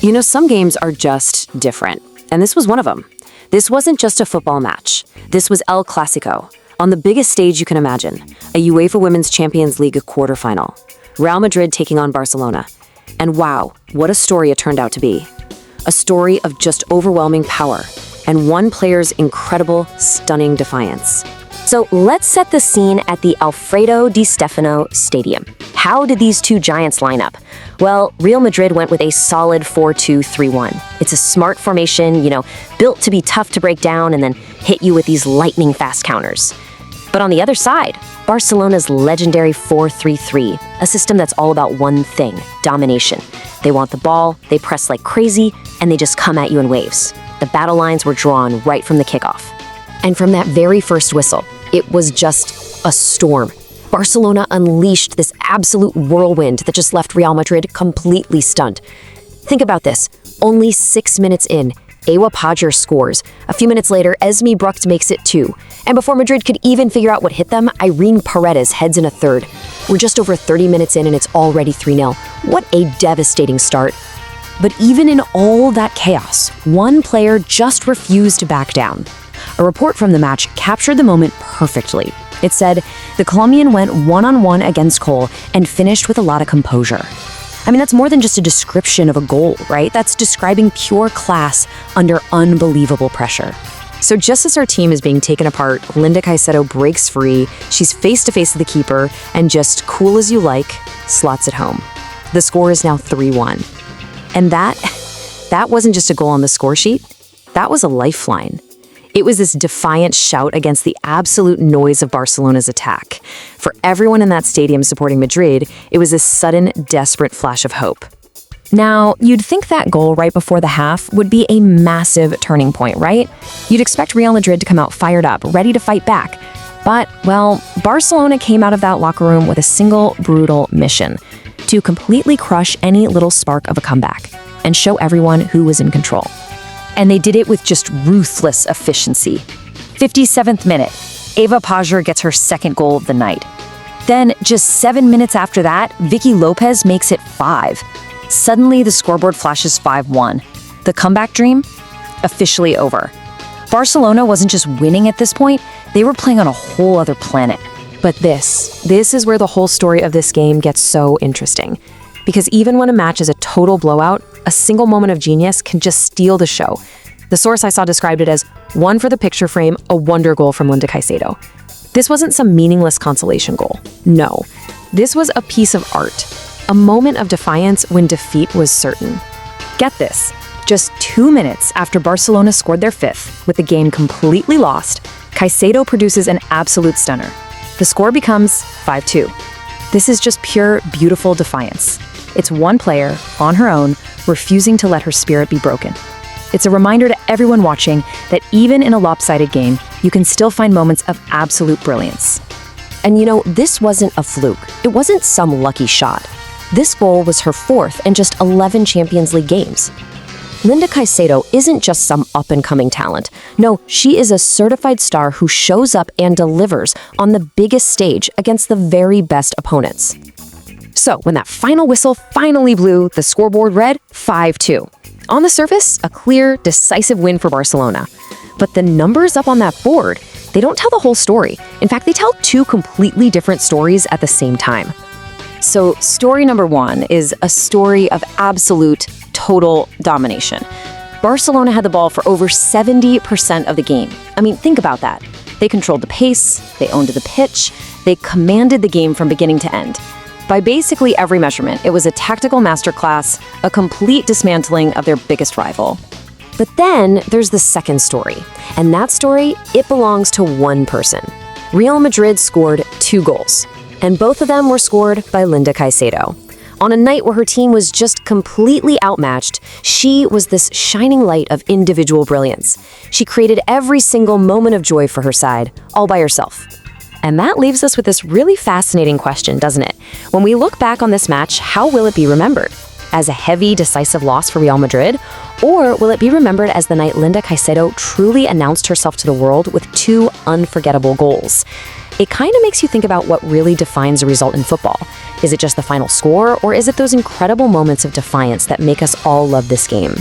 You know, some games are just different, and this was one of them. This wasn't just a football match. This was El Clásico, on the biggest stage you can imagine, a UEFA Women's Champions League quarterfinal. Real Madrid taking on Barcelona. And wow, what a story it turned out to be. A story of just overwhelming power, and one player's incredible, stunning defiance. So let's set the scene at the Alfredo Di Stéfano Stadium. How did these two giants line up? Well, Real Madrid went with a solid 4-2-3-1. It's a smart formation, built to be tough to break down and then hit you with these lightning fast counters. But on the other side, Barcelona's legendary 4-3-3, a system that's all about one thing, domination. They want the ball, they press like crazy, and they just come at you in waves. The battle lines were drawn right from the kickoff. And from that very first whistle, it was just a storm. Barcelona unleashed this absolute whirlwind that just left Real Madrid completely stunned. Think about this. Only 6 minutes in, Ewa Pajor scores. A few minutes later, Esmee Brugts makes it 2. And before Madrid could even figure out what hit them, Irene Paredes heads in a third. We're just over 30 minutes in and it's already 3-0. What a devastating start. But even in all that chaos, one player just refused to back down. A report from the match captured the moment perfectly. It said, the Colombian went one-on-one against Coll and finished with a lot of composure. I mean, that's more than just a description of a goal, right? That's describing pure class under unbelievable pressure. So just as our team is being taken apart, Linda Caicedo breaks free, she's face-to-face with the keeper, and just cool as you like, slots it home. The score is now 3-1. And that wasn't just a goal on the score sheet, that was a lifeline. It was this defiant shout against the absolute noise of Barcelona's attack. For everyone in that stadium supporting Madrid, it was this sudden, desperate flash of hope. Now, you'd think that goal right before the half would be a massive turning point, right? You'd expect Real Madrid to come out fired up, ready to fight back. But, well, Barcelona came out of that locker room with a single brutal mission: to completely crush any little spark of a comeback and show everyone who was in control. And they did it with just ruthless efficiency. 57th minute, Ewa Pajor gets her second goal of the night. Then, just 7 minutes after that, Vicky López makes it 5. Suddenly, the scoreboard flashes 5-1. The comeback dream? Officially over. Barcelona wasn't just winning at this point, they were playing on a whole other planet. But this is where the whole story of this game gets so interesting. Because even when a match is a total blowout, a single moment of genius can just steal the show. The source I saw described it as one for the picture frame, a wonder goal from Linda Caicedo. This wasn't some meaningless consolation goal. No, this was a piece of art, a moment of defiance when defeat was certain. Get this, just 2 minutes after Barcelona scored their 5th, with the game completely lost, Caicedo produces an absolute stunner. The score becomes 5-2. This is just pure, beautiful defiance. It's one player, on her own, refusing to let her spirit be broken. It's a reminder to everyone watching that even in a lopsided game, you can still find moments of absolute brilliance. And this wasn't a fluke. It wasn't some lucky shot. This goal was her 4th in just 11 Champions League games. Linda Caicedo isn't just some up-and-coming talent. No, she is a certified star who shows up and delivers on the biggest stage against the very best opponents. So, when that final whistle finally blew, the scoreboard read 5-2. On the surface, a clear, decisive win for Barcelona. But the numbers up on that board, they don't tell the whole story. In fact, they tell 2 completely different stories at the same time. So, story number 1 is a story of absolute, total domination. Barcelona had the ball for over 70% of the game. I mean, think about that. They controlled the pace, they owned the pitch, they commanded the game from beginning to end. By basically every measurement, it was a tactical masterclass, a complete dismantling of their biggest rival. But then there's the second story, and that story, it belongs to one person. Real Madrid scored 2 goals, and both of them were scored by Linda Caicedo. On a night where her team was just completely outmatched, she was this shining light of individual brilliance. She created every single moment of joy for her side, all by herself. And that leaves us with this really fascinating question, doesn't it? When we look back on this match, how will it be remembered? as a heavy, decisive loss for Real Madrid? Or will it be remembered as the night Linda Caicedo truly announced herself to the world with 2 unforgettable goals? It kind of makes you think about what really defines a result in football. Is it just the final score, or is it those incredible moments of defiance that make us all love this game?